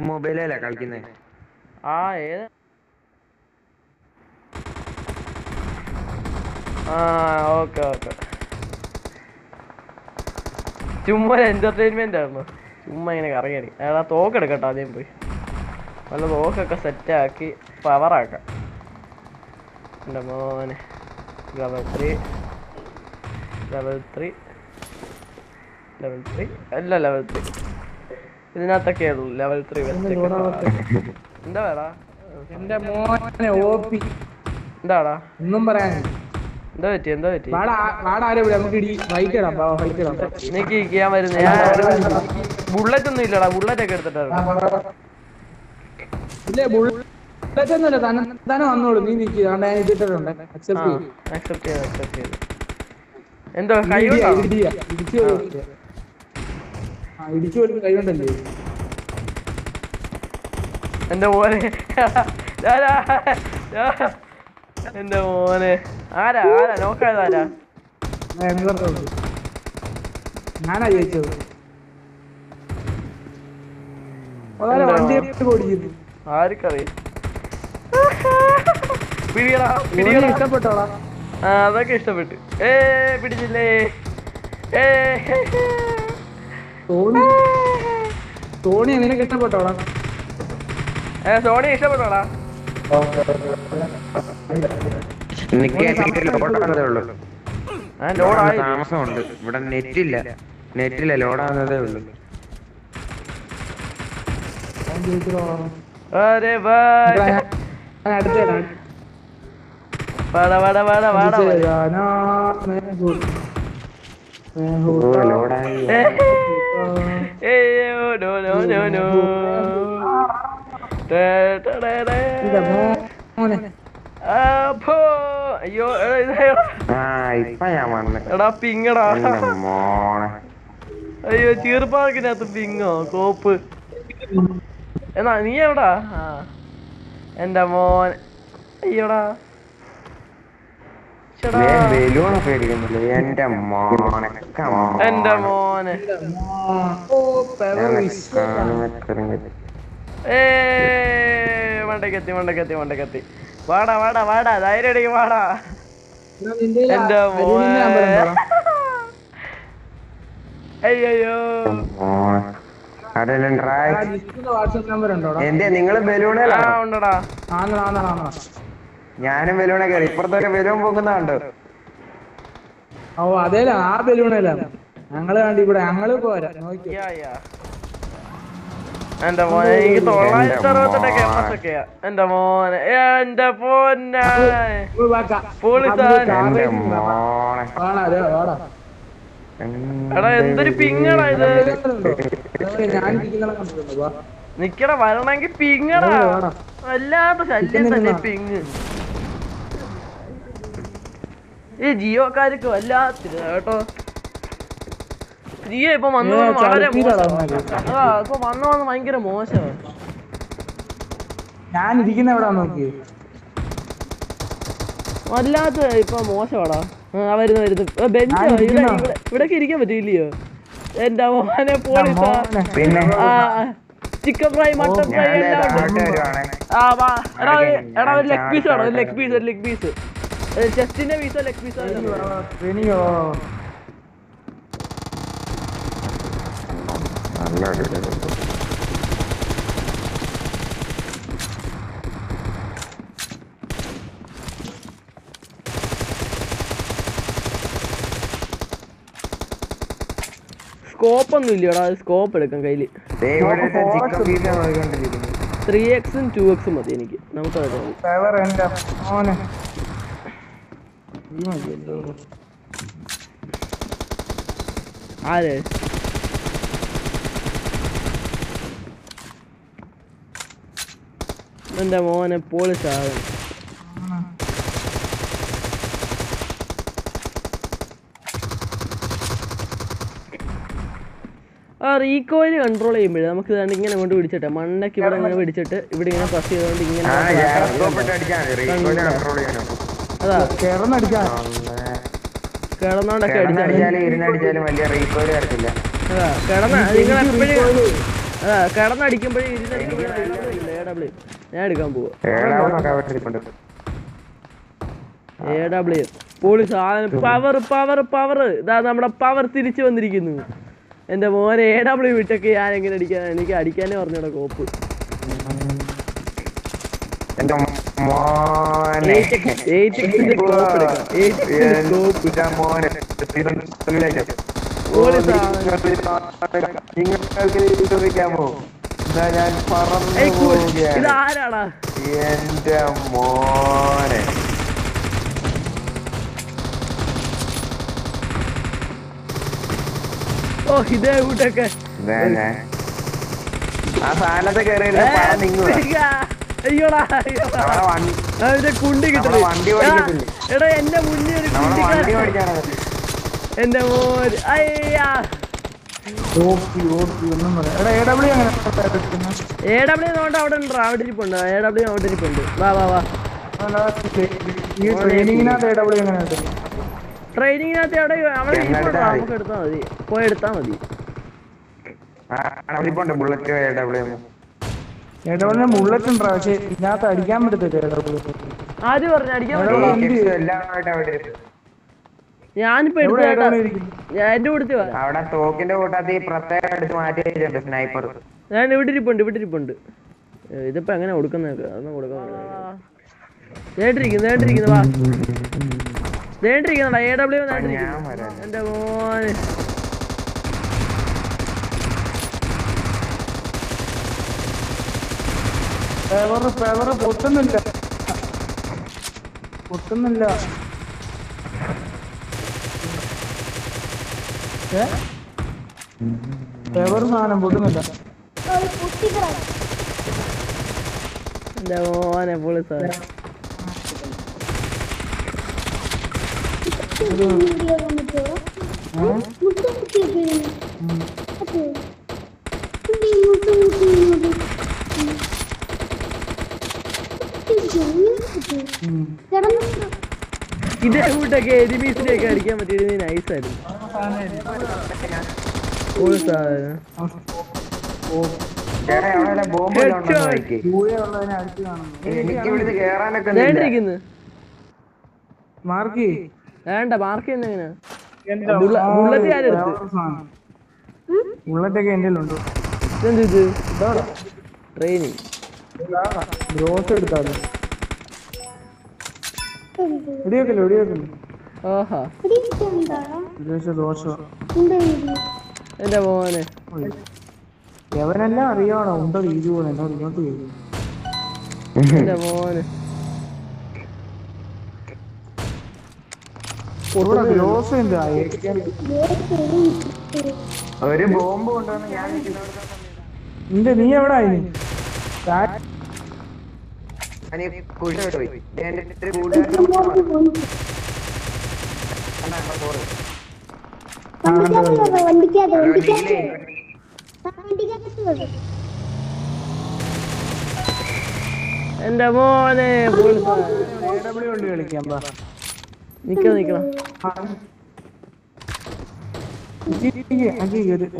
മൊബൈലല്ലേ കളിക്കുന്നേ? ആ ഏത് ആ ഓക്കെ ഓക്കെ. ചുമ്മാ എന്റർടൈൻമെന്റ് ആയിരുന്നു. ചുമ്മാ ഇങ്ങനെ കറങ്ങി അതാ തോക്കെടുക്കട്ടോ ആദ്യം പോയി. നല്ല തോക്കൊക്കെ സെറ്റാക്കി പവറാക്കാം. എൻ്റെ മോനെ ലെവൽ 3 അല്ല ലെവൽ 3 ഇതിനകത്തൊക്കെ ഉള്ളു. ലെവൽ 3 വെസ്റ്റ് എന്താ വേടാ എന്റെ മോനെ ഓപ്പി എന്താടാ ഒന്നും പറയാൻ എന്താ പറ്റി നീക്ക് ഞാൻ വരുന്ന. ബുള്ളറ്റ് ഒന്നും ഇല്ലടാ. ബുള്ളറ്റ് ഒക്കെ എടുത്തിട്ടായിരുന്നു വന്നോളൂ. നീ നിൽക്കുക അക്സെപ്റ്റ് ചെയ്തു. എന്തോ കൈകൊണ്ടോ ഇടിച്ചു കൊടുത്ത് കൈകൊണ്ടല്ലേ എന്റെ മോനെ. എന്റെ മോനെ ആരാ നോക്കാതാരാ? ഞാനാ ചോദിച്ചത്. ആർക്കറിയാം. ഇഷ്ടപ്പെട്ടോളാം. അതൊക്കെ ഇഷ്ടപ്പെട്ടു. പിടിച്ചില്ലേ? സോണി നിനക്ക് ഇഷ്ടപ്പെട്ടോളാം. സോണി ഇഷ്ടപ്പെട്ടോടാ. താമസമുണ്ട് ഇവിടെ. നെറ്റില്ല ലോഡാകുന്നതേ ഉള്ളു. അയ്യോ എടാ പിങ്ങടാ. അയ്യോ ചീർപ്പാക്കിനകത്ത് പിങ്ങോ കോപ്പ്. എന്നാ നീ എവിടാ? എന്റെ മോൻ. അയ്യോടാ എന്റെ മോനെ. മണ്ടക്കെത്തി. വാടാ ധൈര്യം വാടാ. എന്റെ മോനെ. അയ്യോ നിങ്ങള് ബലൂണടാ? ഉണ്ടടാ. ഞാനും ബലൂണ കയറി. ഇപ്പുറത്തൊക്കെ ബലൂൺ പോകുന്നുണ്ടോ? ഓ അതേല ആ ബലൂണല്ല ഞങ്ങള് കണ്ടി ഇവിടെ. ഞങ്ങള് പോരാ. എന്റെ മോനെ എനിക്ക് 968 കേമസൊക്കെയാ. എന്റെ മോനെ എന്റെ പൊന്ന എടാ എന്തൊരു പിങ്ങടാ ഇത്. നിക്കടാ വരണെങ്കി പിങ്ങടാ. വല്ലാത്ത ശല്യം തന്നെ പിങ്. ഈ ജിയോക്കാർക്ക് വല്ലാത്തില്ല കേട്ടോ. ജിയോ ഇപ്പൊ വന്നു വളരെ ഇപ്പൊ വന്നു ഭയങ്കര മോശമാണ്. ഞാൻ ഇരിക്കുന്ന എവിടാ നോക്കി. വല്ലാത്ത ഇപ്പൊ മോശമാടാ. വരുന്നു ബെഞ്ച് ഇവിടൊക്കെ ഇരിക്കാൻ പറ്റില്ലയോ? എന്റെ മോനെ police. Chicken fry mutton fry എല്ലാം ഉണ്ട്. എടാ ഒരു ലെഗ് പീസ് ആണോ? ഒരു ലെഗ് പീസ് ചെസ്റ്റിന്റെ പീസോ ലെഗ് പീസോ? സ്കോപ്പ് ഒന്നും ഇല്ലടാ. സ്കോപ്പ് എടുക്കാം കയ്യില്. 3x 2x മതി എനിക്ക്. നമുക്ക് ആര് എന്റെ മോനെ പോളിഷാകും. റീകോയിൽ കൺട്രോൾ ചെയ്യുമ്പോഴേ നമുക്ക് ഇങ്ങനെ കൊണ്ട് പിടിച്ചിട്ടെ മണ്ണൊക്കെ ഇവിടെ ഇങ്ങനെ പിടിച്ചിട്ട് ഇവിടെ ഇങ്ങനെ പ്രസ് ചെയ്തുകൊണ്ട് ഇങ്ങനെ അതാ കിടന്നോണ്ടൊക്കെ അടിച്ചാലും വലിയ റീകോയിൽ വരത്തില്ല. അതാ കിടന്ന നിങ്ങൾ എപ്പോഴും കിടന്നടിക്കുമ്പോഴേ AW ഞാൻ എടുക്കാൻ പോവാ പൊളി സാധനം പവർ പവർ പവർ ഇതാ നമ്മുടെ പവർ തിരിച്ചു വന്നിരിക്കുന്നു എന്റെ മോനെ AW വിട്ടൊക്കെ ഞാൻ എങ്ങനെ അടിക്കാൻ എനിക്ക് അടിക്കാനേ പറഞ്ഞോടാ കോപ്പ് ഇതാരാടാ എന്റെ മോനെ ഓ ഇതേ കൂട്ടൊക്കെ ആ സാധനത്തെ കയറി അയ്യോടാ കുണ്ടി കിട്ടും എടാ എന്റെ മുന്നിൽ ഒരു എന്റെ മോൻ അയ്യാ AW നോണ്ട് അവിടെ ഉണ്ട് അവിടെ ഇരിപ്പുണ്ട് AW അവിടെ ഇരിപ്പുണ്ട് വാ വാ വാ ട്രെയിനിങ്ങിനകത്ത് അവിടെ അവിടെ ഇരിപ്പുണ്ടോ നമുക്ക് എടുത്താൽ മതി പോയി എടുത്താൽ മതി ബുള്ളറ്റ് ഉണ്ടോ പക്ഷെ ഇതിനകത്ത് അടിക്കാൻ പറ്റത്തില്ല ആര് പറഞ്ഞു അടിക്കാൻ ഞാനിപ്പോ എന്റെ കൊടുത്തു അവിടെ തോക്കിന്റെ കൂട്ടത്തിൽ പ്രത്യേകം എടുത്ത് മാറ്റി വെച്ചിട്ടുണ്ട് സ്നൈപ്പർ ഞാൻ ഇവിടെ ഇരിപ്പുണ്ട് ഇതിപ്പോ എങ്ങനെ കൊടുക്കുന്നൊക്കെ അതൊന്നും കൊടുക്കാൻ വേണ്ടിയിരിക്കുന്നു വാ വേണ്ടിയിരിക്കുന്നടാ AW എന്റെ മോന് പൊട്ടുന്നില്ല സാധനം പൊട്ടുന്നില്ല എന്റെ മോനെ പൊളി സാധനം ഇതേ കൂട്ടൊക്കെ എരിബീസിനെയൊക്കെ അടിക്കാൻ പറ്റിയത് നൈസായിരുന്നു വേണ്ട മാർക്ക് ചെയ്യുന്ന ബുള്ളറ്റ് ആരെടുത്ത് ബുള്ളറ്റൊക്കെ എന്റെ ഉണ്ട് ഇതെന്ത് ട്രെയിനിങ് ഗ്രോസ് എടുത്താലോ ഇടിയൊക്കെ ഓഹാ ദോഷം എന്റെ മോനെ എവനെല്ലാം അറിയണോ ഉണ്ടോ രീതി പോലെ എന്നോട് ഇങ്ങോട്ട് വരും എന്റെ മോനെ ഗ്രോസ് ഉണ്ട് ഒരു ബോംബ് കൊണ്ടുവന്ന് ഞാൻ നീ എവിടെ ആയി എന്റെ മോനെ കളിക്കാം നിക്കണം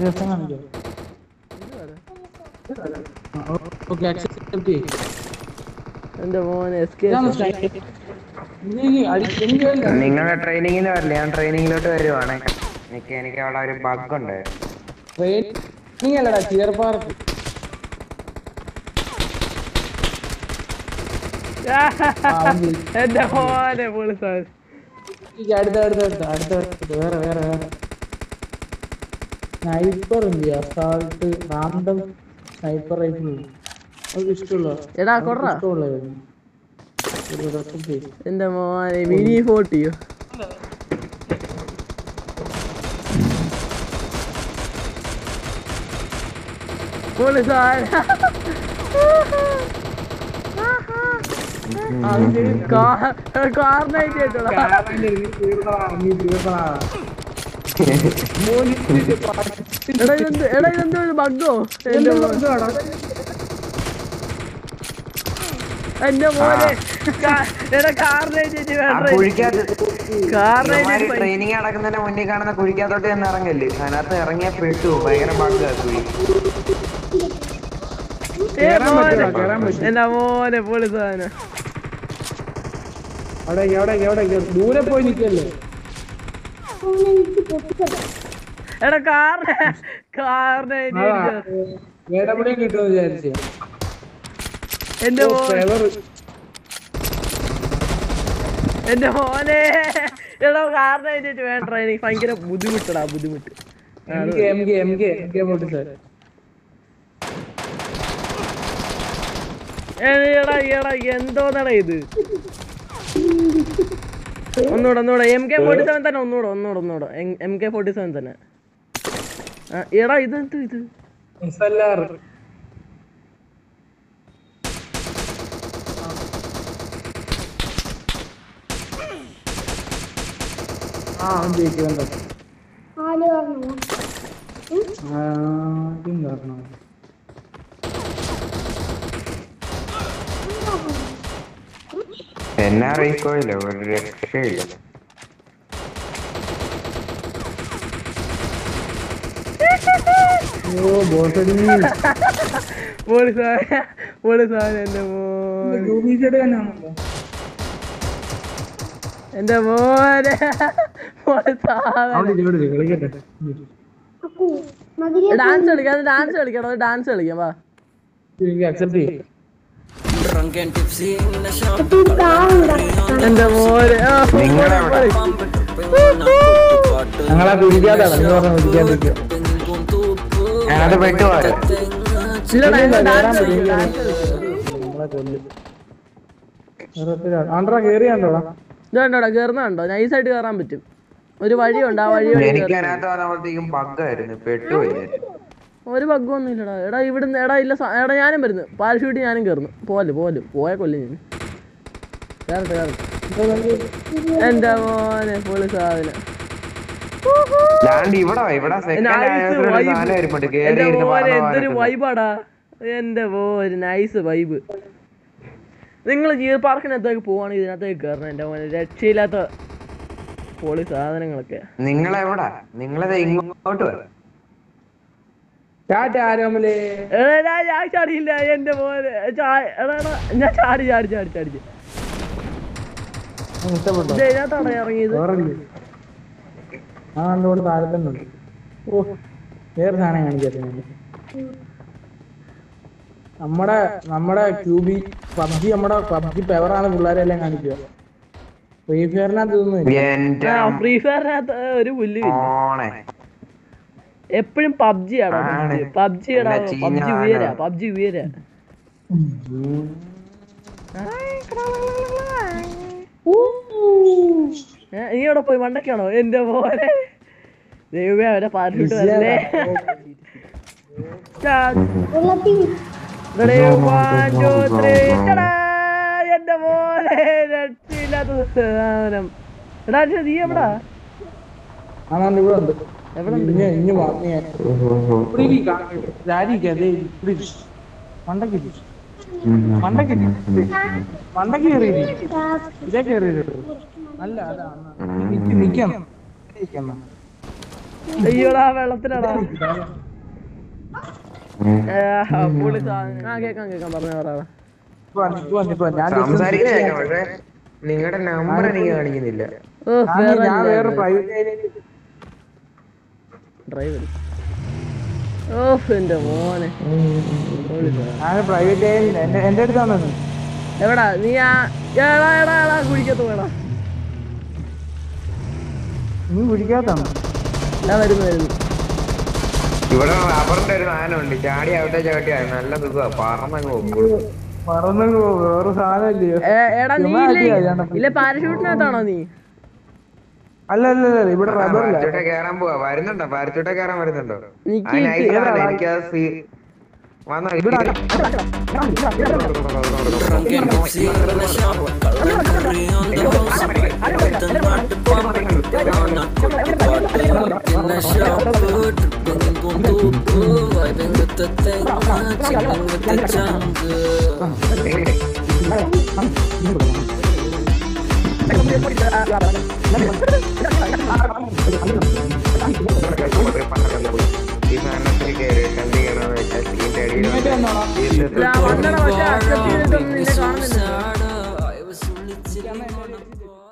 രസം കാണിക്കാം എന്റെ മോനെ നിങ്ങളുടെ ട്രെയിനിങ്ങിന് വരില്ല ഞാൻ ട്രെയിനിങ്ങിലോട്ട് വരുവാണ് എനിക്ക് അവിടെ ഒരു ബഗ് ഉണ്ട് ട്രെയിനിങ്ങല്ലടാ ചിയർ പാർക്ക് എന്റെ മോനെ പൊളിസാ അടുത്ത വേറെ സ്നൈപ്പർ ഉണ്ട് അസാൾട്ട് റാൻഡം സ്നൈപ്പർ റൈഫിൾ അത് ഇഷ്ടമുള്ള എടാ കൊറ എന്റെ മോനെ മിനി 40യോ പൊളിസാ കാറിനായിട്ട് എടാ ഇതെന്തോ ബഗ്ഗോ എന്റെ മോനെ എടാ കാറിനായിട്ട് ട്രെയിനിങ് നടക്കുന്നതിന്റെ മുന്നിൽ കാണുന്ന കുഴിക്കകത്തോട്ട് തന്നെ ഇറങ്ങല്ലേ അതിനകത്ത് ഇറങ്ങിയ പെട്ടു ഭയങ്കര ബഗ് കേറാൻ പറ്റുമോ? കേറാൻ പറ്റും. എന്റെ മോനെ പൊളി സാധനം. അവിടെ ദൂരെ പോയി നിക്കല്ലേ. എടാ കാറിനെ എവിടെയും കിട്ടുമെന്ന് വിചാരിച്ചു. എന്റെ മോനെ എടാ കാറിനെ കഴിഞ്ഞിട്ട് വേണ്ട, എനിക്ക് ഭയങ്കര ബുദ്ധിമുട്ടടാ ബുദ്ധിമുട്ട്. എടാ എന്തോന്നടാ ഇത്? ഒന്നൂടെ MK47 തന്നെ, ഒന്നൂടെ MK47 തന്നെ. എടാ ഇതെന്ത് ഇത്? SLR. എന്നാ റീക്കോയില്ല, ഒരു രക്ഷയില്ല. എന്റെ മോനെ ഡാൻസ് കളിക്കാം വാ. എന്റെ മോനെ ഞങ്ങളാ പിടിക്കാതാണ് നീ പറഞ്ഞ പിടിക്കാതിരിക്കുക. അത് പെട്ടുപോയോ? ആണ്ട്രാ കേറിയാണ്ടോടാ? ഇതുണ്ടോടാ കേറുന്നുണ്ടോ? നൈസായിട്ട് കേറാൻ പറ്റും. ഒരു വഴിയുണ്ട്, ആ വഴി ഒരു ബഗ്ഗൊന്നും ഇല്ലടാ. എടാ ഇവിടുന്ന് എടാ ഇല്ല എടാ ഞാനും വരുന്നു. പാരഷൂട്ട് ഞാനും കയറുന്നു. പോയ കൊല്ലം ഞാൻ കേറട്ടെ. എന്റെ മോനെ പൊളി സാധനം. എന്തൊരു വൈബാടാ. എന്റെ മോനെ നൈസ് വൈബ്. നിങ്ങൾ ജിയോ പാർക്കിനകത്തേക്ക് പോവാണെങ്കിൽ ഇതിനകത്തേക്ക് കയറണം. എന്റെ മോനെ രക്ഷയില്ലാത്ത പൊളി സാധനങ്ങളൊക്കെ. നിങ്ങളെവിടാ? നിങ്ങളത് ഇങ്ങോട്ട് വരാം. ഞാൻ ചാടിയില്ല എന്റെ മോനെ. ഞാൻ ചാടി ഇതിനകത്താണ് ഇറങ്ങിയത്. വേറെ സാധനം കാണിക്കട്ടെ. നമ്മുടെ ക്യൂബി പബ്ജി പബ്ജി പെവറാണ് പിള്ളേരെല്ലാം കാണിക്കുക. ഫ്രീ ഫയറിനകത്ത് ഫ്രീ ഫയറിനകത്ത് ഒരു പുല്ലുമില്ല. എപ്പോഴും പബ്ജി ആടാ. പബ്ജി ഉയരാ. നീ അവിടെ പോയി മണ്ടക്കാണോ? എന്റെ പോലെ ദൈവമേ അവരെ പാരിട്ട് വരല്ലേ. എന്റെ പോലെ രക്ഷയില്ലാത്ത സാധനം. എടാ നീ എവിടാ? അയ്യോടാ വെള്ളത്തിലാടാ. കേക്കാം പറഞ്ഞ നിങ്ങളുടെ നമ്പർ എനിക്ക് കാണിക്കുന്നില്ല. ഡ്രൈവർ എന്റെ മോനെ പ്രൈവറ്റ് എന്റെ അടുത്താണ്. എവിടാ നീ? കുഴിക്കത്ത് വേടാ. നീ കുഴിക്കാത്താണ്. വരുന്നു. ഇവിടെ റബ്ബറിന്റെ ഒരു സാധനമുണ്ട്. ചാടി അവിടെ ചാട്ടിയാ നല്ല സുഖമാണ്. പറന്നു വേറെ സാധനം. എടാ നീ ഇല്ല പാരഷൂട്ടിനകത്താണോ നീ? അല്ല ഇവിടെ പാരച്ചൂട്ടെ കേറാൻ പോവാ. പാരച്ചൂട്ടെ കേറാൻ വരുന്നുണ്ടോ? എനിക്കത് വന്നോ. ഈ സാധനത്തിൽ കയറി എന്ത് ചെയ്യണമെന്ന് ഇങ്ങോട്ട് വന്നോളാം. ഇല്ല, വന്നടാ, പക്ഷെ accept ചെയ്തിട്ടൊന്നും നിന്നെ കാണുന്നില്ല. ഇരിക്കാന്ന് എന്നെ വിളിച്ചിട്ട്.